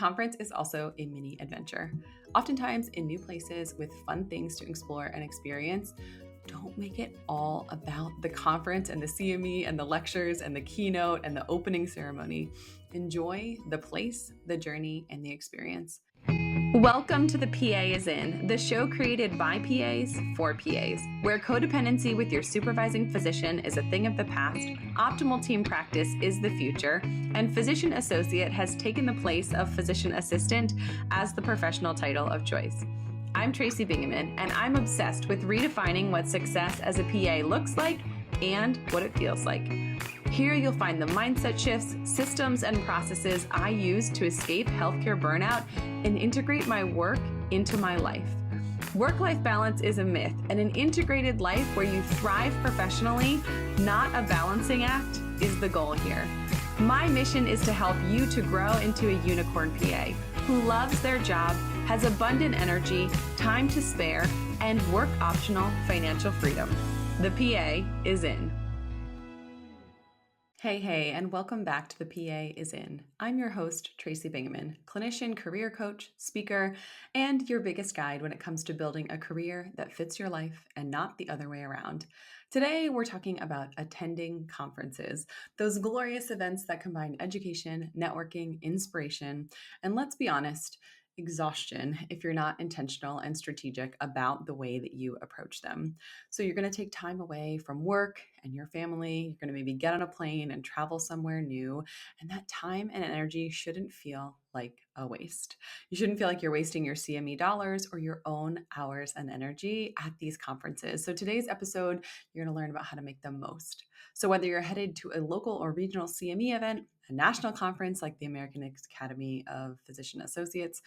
Conference is also a mini adventure. Oftentimes in new places with fun things to explore and experience, don't make it all about the conference and the CME and the lectures and the keynote and the opening ceremony. Enjoy the place, the journey, and the experience. Welcome to The PA is In, the show created by PAs for PAs, where codependency with your supervising physician is a thing of the past, optimal team practice is the future, and physician associate has taken the place of physician assistant as the professional title of choice. I'm Tracy Bingaman, and I'm obsessed with redefining what success as a PA looks like and what it feels like. Here you'll find the mindset shifts, systems, and processes I use to escape healthcare burnout and integrate my work into my life. Work-life balance is a myth, and an integrated life where you thrive professionally, not a balancing act, is the goal here. My mission is to help you to grow into a unicorn PA who loves their job, has abundant energy, time to spare, and work-optional financial freedom. The PA is in. Hey, and welcome back to The PA is In. I'm your host, Tracy Bingaman, clinician, career coach, speaker, and your biggest guide when it comes to building a career that fits your life and not the other way around. Today, we're talking about attending conferences, those glorious events that combine education, networking, inspiration, and let's be honest, exhaustion if you're not intentional and strategic about the way that you approach them. So you're going to take time away from work and your family. You're going to maybe get on a plane and travel somewhere new. And that time and energy shouldn't feel like a waste. You shouldn't feel like you're wasting your CME dollars or your own hours and energy at these conferences. So today's episode, you're going to learn about how to make the most. So whether you're headed to a local or regional CME event, a national conference like the American Academy of Physician Associates,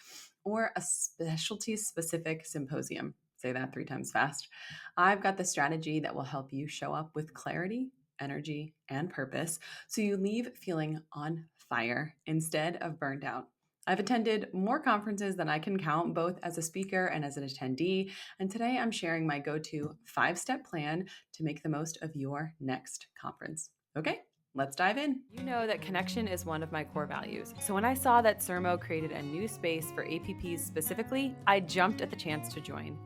or a specialty-specific symposium, say that 3 times fast, I've got the strategy that will help you show up with clarity, energy, and purpose so you leave feeling on fire instead of burned out. I've attended more conferences than I can count, both as a speaker and as an attendee, and today I'm sharing my go-to 5-step plan to make the most of your next conference. Okay? Let's dive in. You know that connection is one of my core values. So when I saw that CERMO created a new space for APPs specifically, I jumped at the chance to join.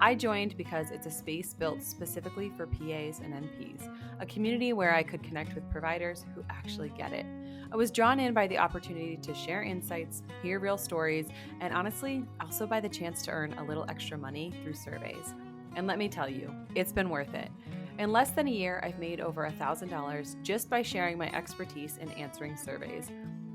I joined because it's a space built specifically for PAs and NPs, a community where I could connect with providers who actually get it. I was drawn in by the opportunity to share insights, hear real stories, and honestly, also by the chance to earn a little extra money through surveys. And let me tell you, it's been worth it. In less than a year, I've made over $1,000 just by sharing my expertise in answering surveys.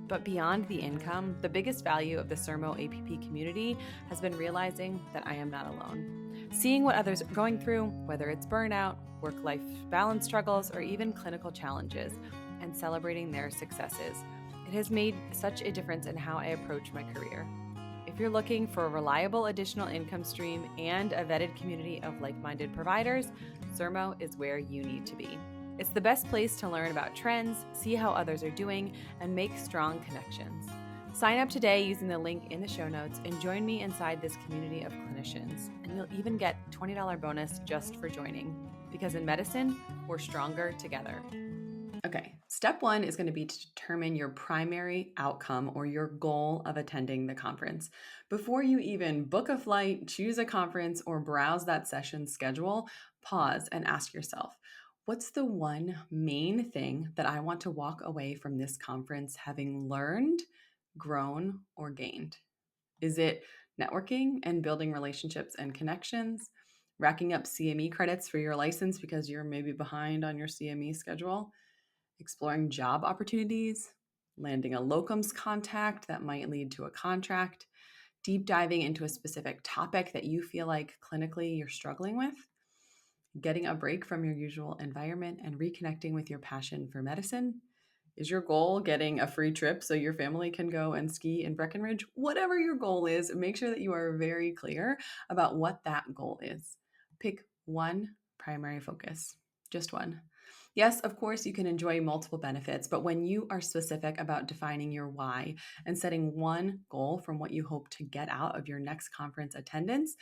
But beyond the income, the biggest value of the CERMO APP community has been realizing that I am not alone. Seeing what others are going through, whether it's burnout, work-life balance struggles, or even clinical challenges, and celebrating their successes. It has made such a difference in how I approach my career. If you're looking for a reliable additional income stream and a vetted community of like-minded providers, CERMO is where you need to be. It's the best place to learn about trends, see how others are doing, and make strong connections. Sign up today using the link in the show notes and join me inside this community of clinicians. And you'll even get a $20 bonus just for joining. Because in medicine, we're stronger together. Okay, step 1 is going to be to determine your primary outcome or your goal of attending the conference. Before you even book a flight, choose a conference, or browse that session schedule, pause and ask yourself, what's the one main thing that I want to walk away from this conference having learned, grown, or gained? Is it networking and building relationships and connections? Racking up CME credits for your license because you're maybe behind on your CME schedule? Exploring job opportunities, landing a locums contact that might lead to a contract, deep diving into a specific topic that you feel like clinically you're struggling with, getting a break from your usual environment and reconnecting with your passion for medicine. Is your goal getting a free trip so your family can go and ski in Breckenridge? Whatever your goal is, make sure that you are very clear about what that goal is. Pick one primary focus, just one. Yes, of course, you can enjoy multiple benefits, but when you are specific about defining your why and setting one goal from what you hope to get out of your next conference attendance,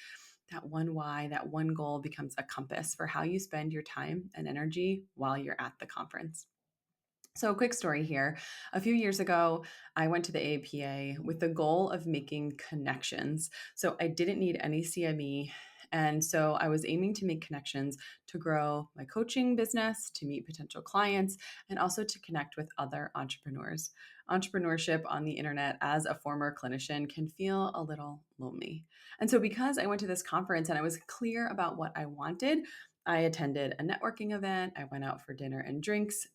that one why, that one goal becomes a compass for how you spend your time and energy while you're at the conference. So, quick story here. A few years ago, I went to the APA with the goal of making connections. So, I didn't need any CME. And so, I was aiming to make connections to grow my coaching business, to meet potential clients, and also to connect with other entrepreneurs. Entrepreneurship on the internet as a former clinician can feel a little lonely. And so, because I went to this conference and I was clear about what I wanted, I attended a networking event. I went out for dinner and drinks.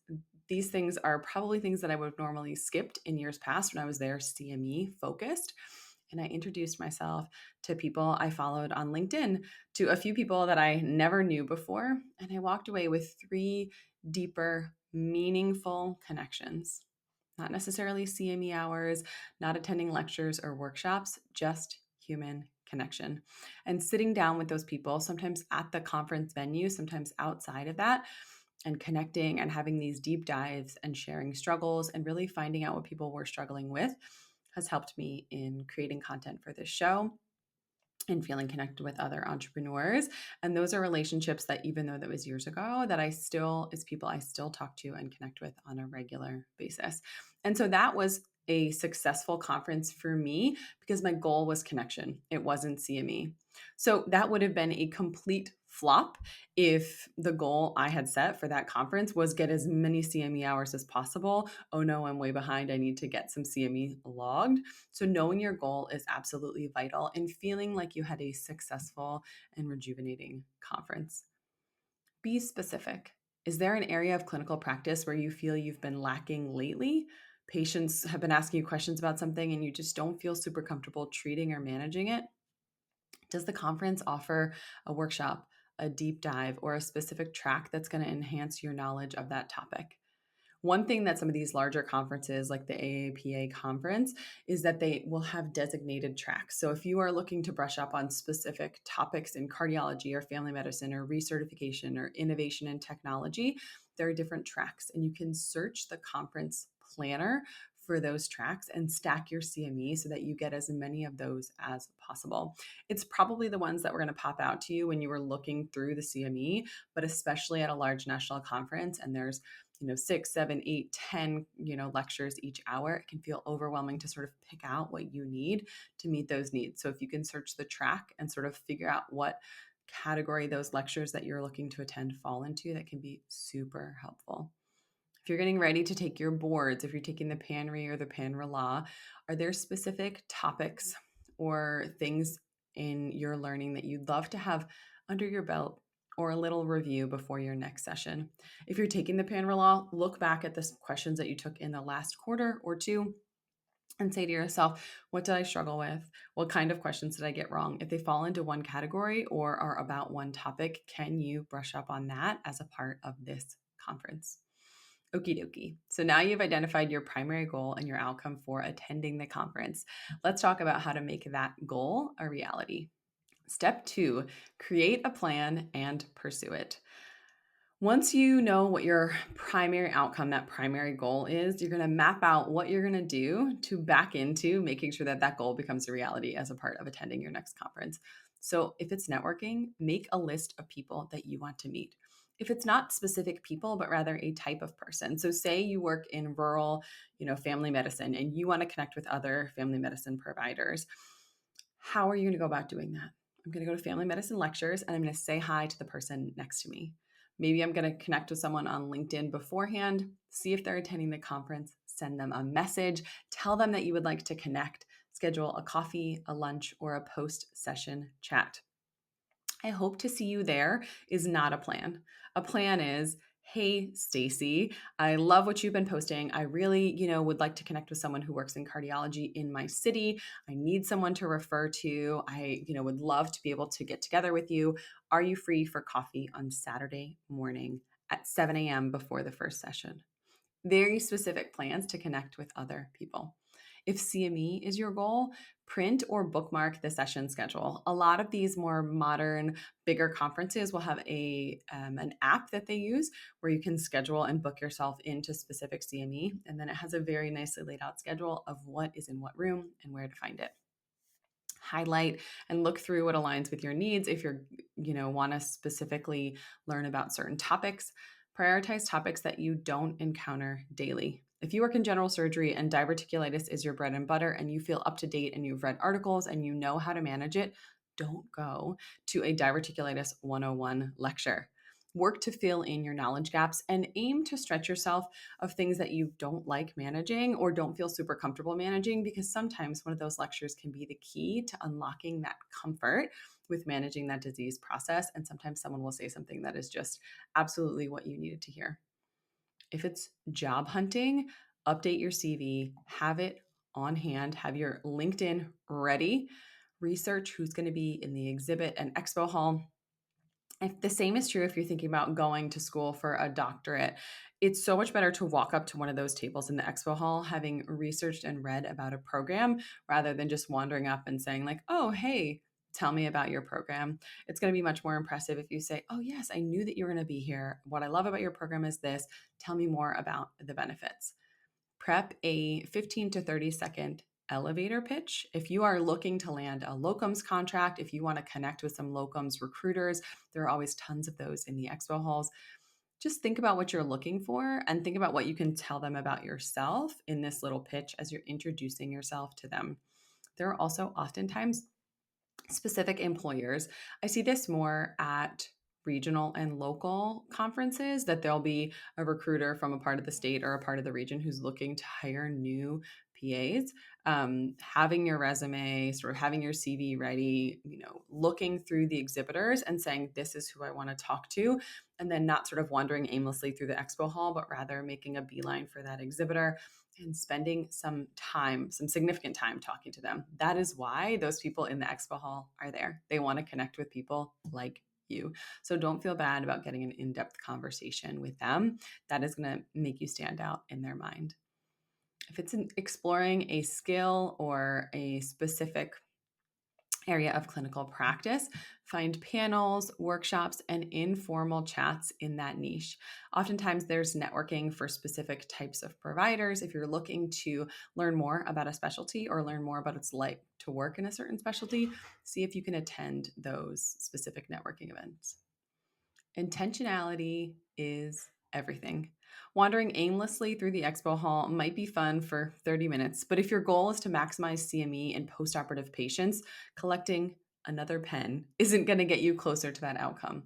These things are probably things that I would have normally skipped in years past when I was there CME focused. And I introduced myself to people I followed on LinkedIn, to a few people that I never knew before. And I walked away with three deeper, meaningful connections. Not necessarily CME hours, not attending lectures or workshops, just human connection. And sitting down with those people, sometimes at the conference venue, sometimes outside of that, and connecting and having these deep dives and sharing struggles and really finding out what people were struggling with has helped me in creating content for this show and feeling connected with other entrepreneurs. And those are relationships that, even though that was years ago, that I still, is people I still talk to and connect with on a regular basis. And so that was a successful conference for me because my goal was connection. It wasn't CME. So that would have been a complete flop if the goal I had set for that conference was get as many CME hours as possible. Oh no, I'm way behind. I need to get some CME logged. So, knowing your goal is absolutely vital and feeling like you had a successful and rejuvenating conference. Be specific. Is there an area of clinical practice where you feel you've been lacking lately? Patients have been asking you questions about something and you just don't feel super comfortable treating or managing it? Does the conference offer a workshop, a deep dive, or a specific track that's going to enhance your knowledge of that topic? One thing that some of these larger conferences, like the AAPA conference, is that they will have designated tracks. So if you are looking to brush up on specific topics in cardiology or family medicine or recertification or innovation in technology, there are different tracks, and you can search the conference planner for those tracks and stack your CME so that you get as many of those as possible. It's probably the ones that were going to pop out to you when you were looking through the CME, but especially at a large national conference and there's 6, 7, 8, 10, lectures each hour, it can feel overwhelming to sort of pick out what you need to meet those needs. So if you can search the track and sort of figure out what category those lectures that you're looking to attend fall into, that can be super helpful. If you're getting ready to take your boards, if you're taking the PANRE or the PANRE-LA, are there specific topics or things in your learning that you'd love to have under your belt or a little review before your next session? If you're taking the PANRE-LA, look back at the questions that you took in the last quarter or two and say to yourself, what did I struggle with? What kind of questions did I get wrong? If they fall into one category or are about one topic, can you brush up on that as a part of this conference? Okie dokie. So now you've identified your primary goal and your outcome for attending the conference. Let's talk about how to make that goal a reality. Step 2, create a plan and pursue it. Once you know what your primary outcome, that primary goal is, you're going to map out what you're going to do to back into making sure that that goal becomes a reality as a part of attending your next conference. So if it's networking, make a list of people that you want to meet. If it's not specific people, but rather a type of person. So say you work in rural, family medicine and you want to connect with other family medicine providers. How are you going to go about doing that? I'm going to go to family medicine lectures and I'm going to say hi to the person next to me. Maybe I'm going to connect with someone on LinkedIn beforehand, see if they're attending the conference, send them a message, tell them that you would like to connect, schedule a coffee, a lunch, or a post-session chat. I hope to see you there is not a plan. A plan is, hey, Stacy, I love what you've been posting. I really, would like to connect with someone who works in cardiology in my city. I need someone to refer to. I, would love to be able to get together with you. Are you free for coffee on Saturday morning at 7 a.m. before the first session? Very specific plans to connect with other people. If CME is your goal, print or bookmark the session schedule. A lot of these more modern, bigger conferences will have an app that they use where you can schedule and book yourself into specific CME. And then it has a very nicely laid out schedule of what is in what room and where to find it. Highlight and look through what aligns with your needs. If you're, want to specifically learn about certain topics, Prioritize topics that you don't encounter daily. If you work in general surgery and diverticulitis is your bread and butter and you feel up to date and you've read articles and you know how to manage it, don't go to a diverticulitis 101 lecture. Work to fill in your knowledge gaps and aim to stretch yourself of things that you don't like managing or don't feel super comfortable managing, because sometimes one of those lectures can be the key to unlocking that comfort with managing that disease process. And sometimes someone will say something that is just absolutely what you needed to hear. If it's job hunting, update your CV, have it on hand, have your LinkedIn ready, research who's going to be in the exhibit and expo hall. If the same is true if you're thinking about going to school for a doctorate, it's so much better to walk up to one of those tables in the expo hall having researched and read about a program rather than just wandering up and saying like, "Oh, hey, tell me about your program." It's going to be much more impressive if you say, "Oh, yes, I knew that you were going to be here. What I love about your program is this. Tell me more about the benefits." Prep a 15 to 30-second elevator pitch. If you are looking to land a locums contract, if you want to connect with some locums recruiters, there are always tons of those in the expo halls. Just think about what you're looking for and think about what you can tell them about yourself in this little pitch as you're introducing yourself to them. There are also oftentimes specific employers. I see this more at regional and local conferences, that there'll be a recruiter from a part of the state or a part of the region who's looking to hire new PAs. Having your resume, sort of having your CV ready, looking through the exhibitors and saying, this is who I want to talk to, and then not sort of wandering aimlessly through the expo hall, but rather making a beeline for that exhibitor and spending some time, some significant time talking to them. That is why those people in the expo hall are there. They want to connect with people like you. So don't feel bad about getting an in-depth conversation with them. That is going to make you stand out in their mind. If it's exploring a skill or a specific area of clinical practice, find panels, workshops, and informal chats in that niche. Oftentimes, there's networking for specific types of providers. If you're looking to learn more about a specialty or learn more about what it's like to work in a certain specialty, see if you can attend those specific networking events. Intentionality is everything. Wandering aimlessly through the expo hall might be fun for 30 minutes, but if your goal is to maximize CME in postoperative patients, collecting another pen isn't going to get you closer to that outcome.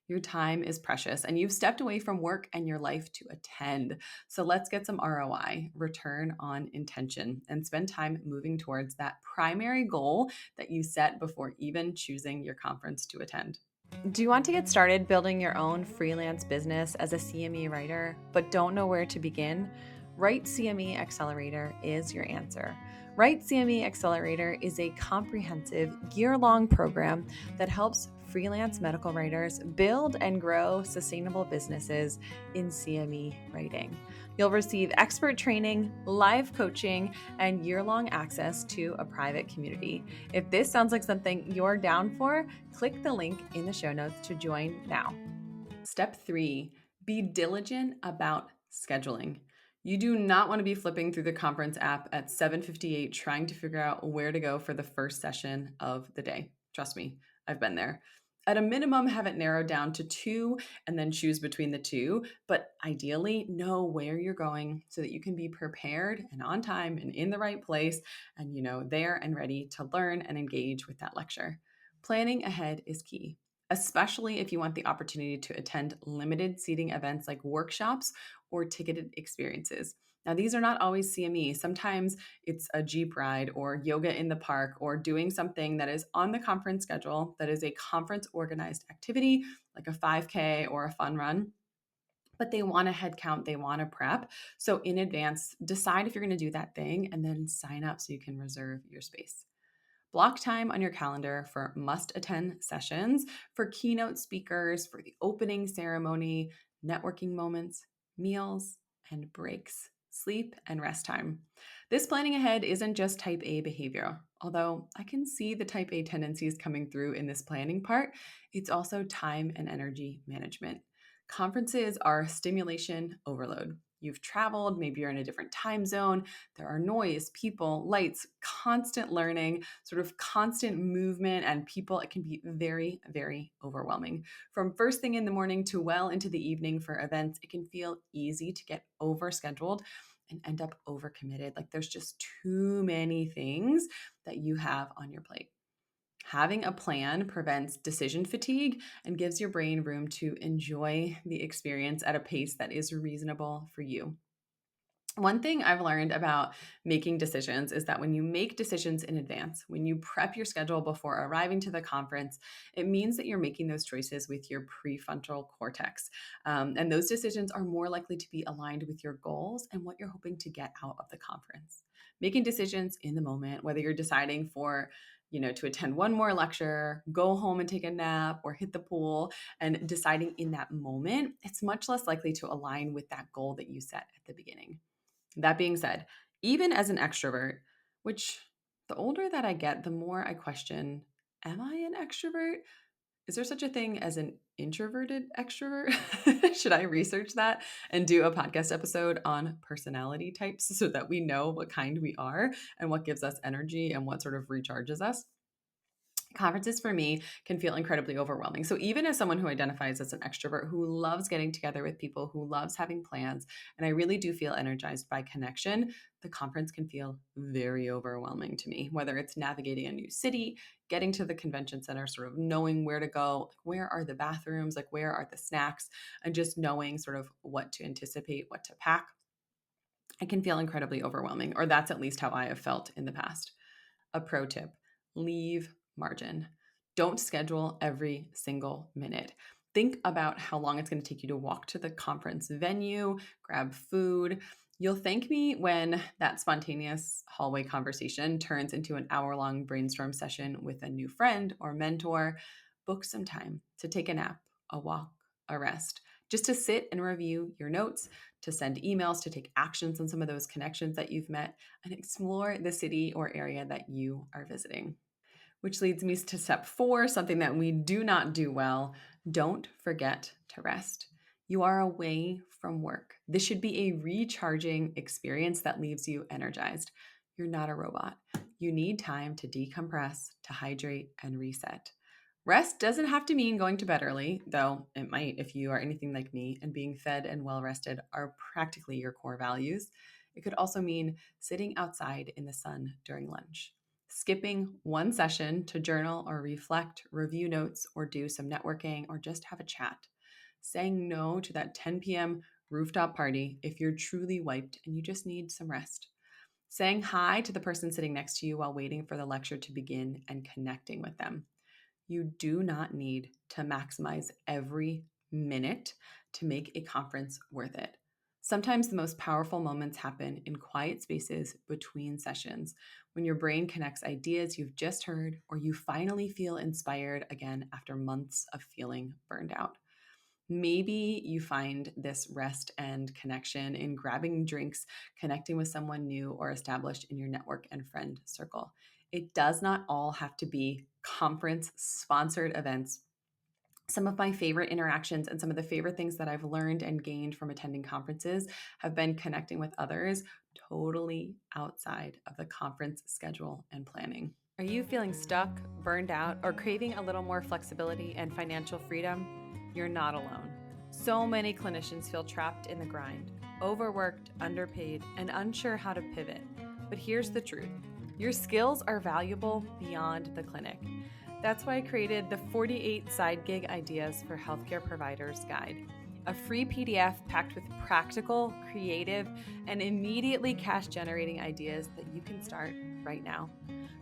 Your time is precious and you've stepped away from work and your life to attend. So let's get some ROI, return on intention, and spend time moving towards that primary goal that you set before even choosing your conference to attend. Do you want to get started building your own freelance business as a CME writer, but don't know where to begin? Write CME Accelerator is your answer. Write CME Accelerator is a comprehensive year-long program that helps freelance medical writers build and grow sustainable businesses in CME writing. You'll receive expert training, live coaching, and year-long access to a private community. If this sounds like something you're down for, click the link in the show notes to join now. Step 3, be diligent about scheduling. You do not want to be flipping through the conference app at 7:58 trying to figure out where to go for the first session of the day. Trust me, I've been there. At a minimum, have it narrowed down to 2 and then choose between the 2, but ideally know where you're going so that you can be prepared and on time and in the right place and there and ready to learn and engage with that lecture. Planning ahead is key, especially if you want the opportunity to attend limited seating events like workshops or ticketed experiences. Now, these are not always CME. Sometimes it's a Jeep ride or yoga in the park or doing something that is on the conference schedule that is a conference organized activity like a 5K or a fun run. But they want a head count, they want to prep. So in advance, decide if you're going to do that thing and then sign up so you can reserve your space. Block time on your calendar for must-attend sessions, for keynote speakers, for the opening ceremony, networking moments, meals, and breaks, sleep, and rest time. This planning ahead isn't just type A behavior, although I can see the type A tendencies coming through in this planning part. It's also time and energy management. Conferences are stimulation overload. You've traveled, maybe you're in a different time zone. There are noise, people, lights, constant learning, sort of constant movement and people. It can be very, very overwhelming. From first thing in the morning to well into the evening for events, it can feel easy to get overscheduled and end up overcommitted. Like there's just too many things that you have on your plate. Having a plan prevents decision fatigue and gives your brain room to enjoy the experience at a pace that is reasonable for you. One thing I've learned about making decisions is that when you make decisions in advance, when you prep your schedule before arriving to the conference, it means that you're making those choices with your prefrontal cortex. And those decisions are more likely to be aligned with your goals and what you're hoping to get out of the conference. Making decisions in the moment, whether you're deciding for to attend one more lecture, go home and take a nap, or hit the pool, and deciding in that moment, it's much less likely to align with that goal that you set at the beginning. That being said, even as an extrovert, which the older that I get, the more I question, am I an extrovert? Is there such a thing as an introverted extrovert? Should I research that and do a podcast episode on personality types so that we know what kind we are and what gives us energy and what sort of recharges us? Conferences for me can feel incredibly overwhelming. So even as someone who identifies as an extrovert, who loves getting together with people, who loves having plans, and I really do feel energized by connection, the conference can feel very overwhelming to me, whether it's navigating a new city, getting to the convention center, sort of knowing where to go, like where are the bathrooms, like where are the snacks, and just knowing sort of what to anticipate, what to pack. It can feel incredibly overwhelming, or that's at least how I have felt in the past. A pro tip: leave margin. Don't schedule every single minute. Think about how long it's going to take you to walk to the conference venue, grab food. You'll thank me when that spontaneous hallway conversation turns into an hour-long brainstorm session with a new friend or mentor. Book some time to take a nap, a walk, a rest, just to sit and review your notes, to send emails, to take actions on some of those connections that you've met, and explore the city or area that you are visiting. Which leads me to step 4, something that we do not do well. Don't forget to rest. You are away from work. This should be a recharging experience that leaves you energized. You're not a robot. You need time to decompress, to hydrate, and reset. Rest doesn't have to mean going to bed early, though it might if you are anything like me and being fed and well rested are practically your core values. It could also mean sitting outside in the sun during lunch, skipping one session to journal or reflect, review notes, or do some networking, or just have a chat. Saying no to that 10 p.m. rooftop party if you're truly wiped and you just need some rest. Saying hi to the person sitting next to you while waiting for the lecture to begin and connecting with them. You do not need to maximize every minute to make a conference worth it. Sometimes the most powerful moments happen in quiet spaces between sessions, when your brain connects ideas you've just heard, or you finally feel inspired again after months of feeling burned out. Maybe you find this rest and connection in grabbing drinks, connecting with someone new or established in your network and friend circle. It does not all have to be conference sponsored events. Some of my favorite interactions and some of the favorite things that I've learned and gained from attending conferences have been connecting with others totally outside of the conference schedule and planning. Are you feeling stuck, burned out, or craving a little more flexibility and financial freedom? You're not alone. So many clinicians feel trapped in the grind, overworked, underpaid, and unsure how to pivot. But here's the truth: your skills are valuable beyond the clinic. That's why I created the 48 Side Gig Ideas for Healthcare Providers Guide, a free PDF packed with practical, creative, and immediately cash-generating ideas that you can start right now.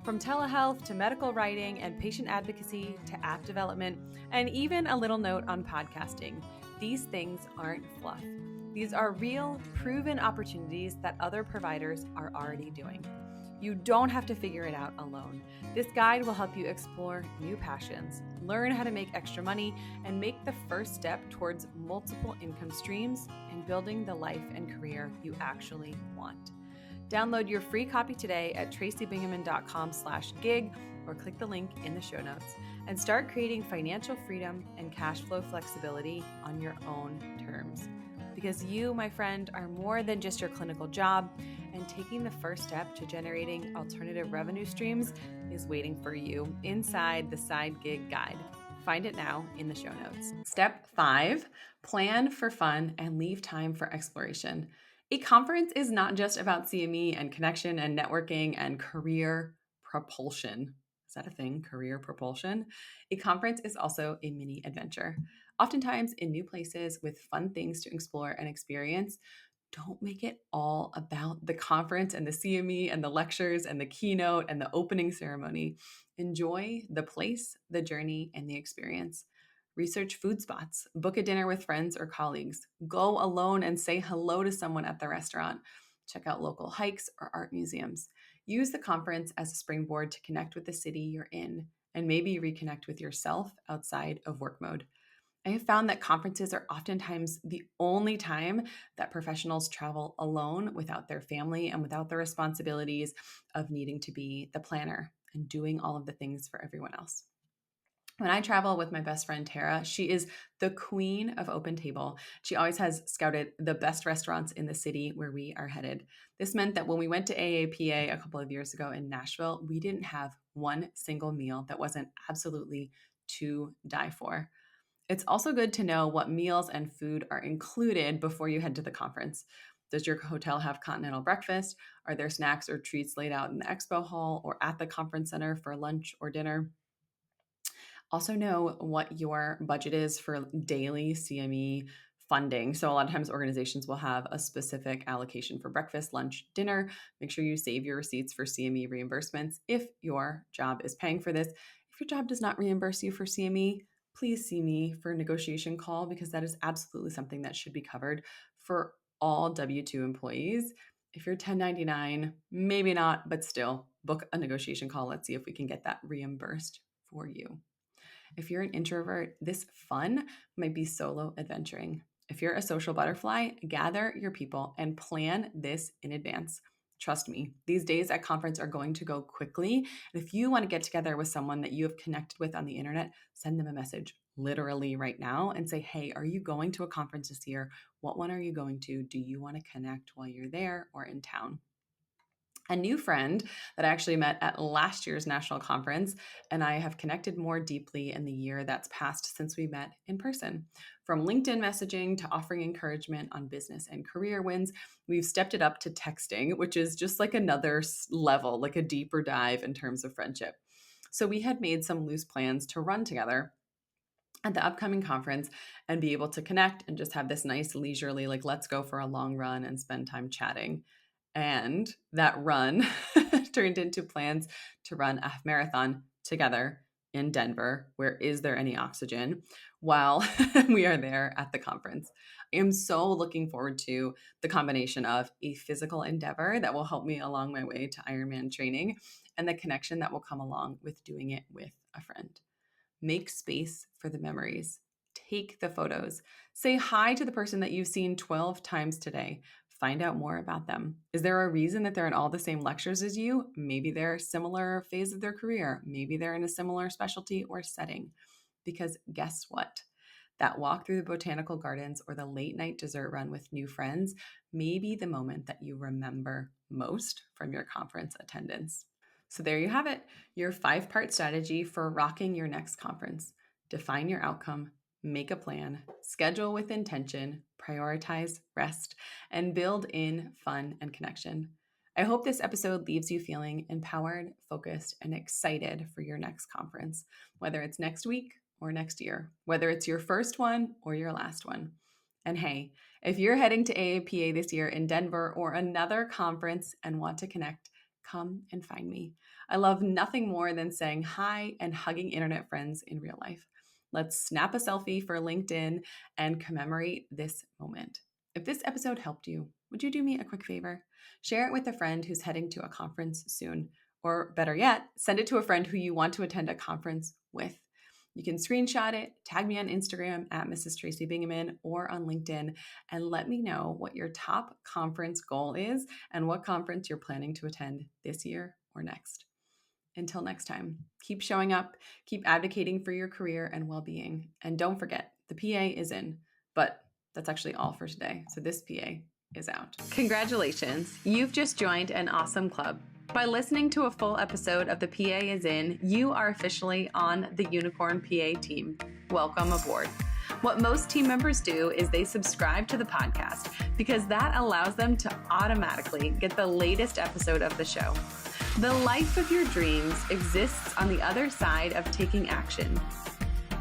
From telehealth to medical writing and patient advocacy to app development, and even a little note on podcasting, these things aren't fluff. These are real, proven opportunities that other providers are already doing. You don't have to figure it out alone. This guide will help you explore new passions, learn how to make extra money, and make the first step towards multiple income streams and building the life and career you actually want. Download your free copy today at tracybingaman.com/gig or click the link in the show notes and start creating financial freedom and cash flow flexibility on your own terms. because you, my friend, are more than just your clinical job, and taking the first step to generating alternative revenue streams is waiting for you inside the Side Gig Guide. Find it now in the show notes. Step 5, plan for fun and leave time for exploration. A conference is not just about CME and connection and networking and career propulsion. Is that a thing? Career propulsion? A conference is also a mini adventure. Oftentimes in new places with fun things to explore and experience. Don't make it all about the conference and the CME and the lectures and the keynote and the opening ceremony. Enjoy the place, the journey, and the experience. Research food spots, book a dinner with friends or colleagues, go alone and say hello to someone at the restaurant. Check out local hikes or art museums. Use the conference as a springboard to connect with the city you're in and maybe reconnect with yourself outside of work mode. I have found that conferences are oftentimes the only time that professionals travel alone without their family and without the responsibilities of needing to be the planner and doing all of the things for everyone else. When I travel with my best friend Tara, she is the queen of open table. She always has scouted the best restaurants in the city where we are headed. This meant that when we went to AAPA a couple of years ago in Nashville, we didn't have one single meal that wasn't absolutely to die for. It's also good to know what meals and food are included before you head to the conference. Does your hotel have continental breakfast? Are there snacks or treats laid out in the expo hall or at the conference center for lunch or dinner? Also, know what your budget is for daily CME funding. So, a lot of times organizations will have a specific allocation for breakfast, lunch, dinner. Make sure you save your receipts for CME reimbursements if your job is paying for this. If your job does not reimburse you for CME, please see me for a negotiation call because that is absolutely something that should be covered for all W 2 employees. If you're 1099, maybe not, but still book a negotiation call. Let's see if we can get that reimbursed for you. If you're an introvert, this fun might be solo adventuring. If you're a social butterfly, gather your people and plan this in advance. Trust me, these days at conference are going to go quickly. And if you want to get together with someone that you have connected with on the internet, send them a message literally right now and say, hey, are you going to a conference this year? What one are you going to? Do you want to connect while you're there or in town? A new friend that I actually met at last year's national conference, and I have connected more deeply in the year that's passed since we met in person. From LinkedIn messaging to offering encouragement on business and career wins, we've stepped it up to texting, which is just like another level, like a deeper dive in terms of friendship. So we had made some loose plans to run together at the upcoming conference and be able to connect and just have this nice leisurely, like, let's go for a long run and spend time chatting. And that run turned into plans to run a half marathon together in Denver, where is there any oxygen, while we are there at the conference. I am so looking forward to the combination of a physical endeavor that will help me along my way to Ironman training and the connection that will come along with doing it with a friend. Make space for the memories. Take the photos. Say hi to the person that you've seen 12 times today. Find out more about them. Is there a reason that they're in all the same lectures as you? Maybe they're a similar phase of their career. Maybe they're in a similar specialty or setting. Because guess what? That walk through the botanical gardens or the late night dessert run with new friends may be the moment that you remember most from your conference attendance. So there you have it, your 5-part strategy for rocking your next conference. Define your outcome, make a plan, schedule with intention, prioritize rest, and build in fun and connection. I hope this episode leaves you feeling empowered, focused, and excited for your next conference, whether it's next week or next year, whether it's your first one or your last one. And hey, if you're heading to AAPA this year in Denver or another conference and want to connect, come and find me. I love nothing more than saying hi and hugging internet friends in real life. Let's snap a selfie for LinkedIn and commemorate this moment. If this episode helped you, would you do me a quick favor? Share it with a friend who's heading to a conference soon. Or better yet, send it to a friend who you want to attend a conference with. You can screenshot it, tag me on Instagram at Mrs. Tracy Bingaman or on LinkedIn, and let me know what your top conference goal is and what conference you're planning to attend this year or next. Until next time, keep showing up, keep advocating for your career and well-being, and don't forget, the PA is in, but That's actually all for today. So this PA is out. Congratulations. You've just joined an awesome club. By listening to a full episode of The PA is In, you are officially on the Unicorn PA team. Welcome aboard. What most team members do is they subscribe to the podcast because that allows them to automatically get the latest episode of the show. The life of your dreams exists on the other side of taking action.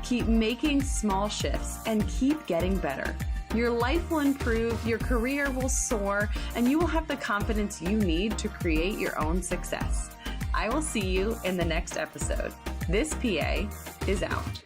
Keep making small shifts and keep getting better. Your life will improve, your career will soar, and you will have the confidence you need to create your own success. I will see you in the next episode. This PA is out.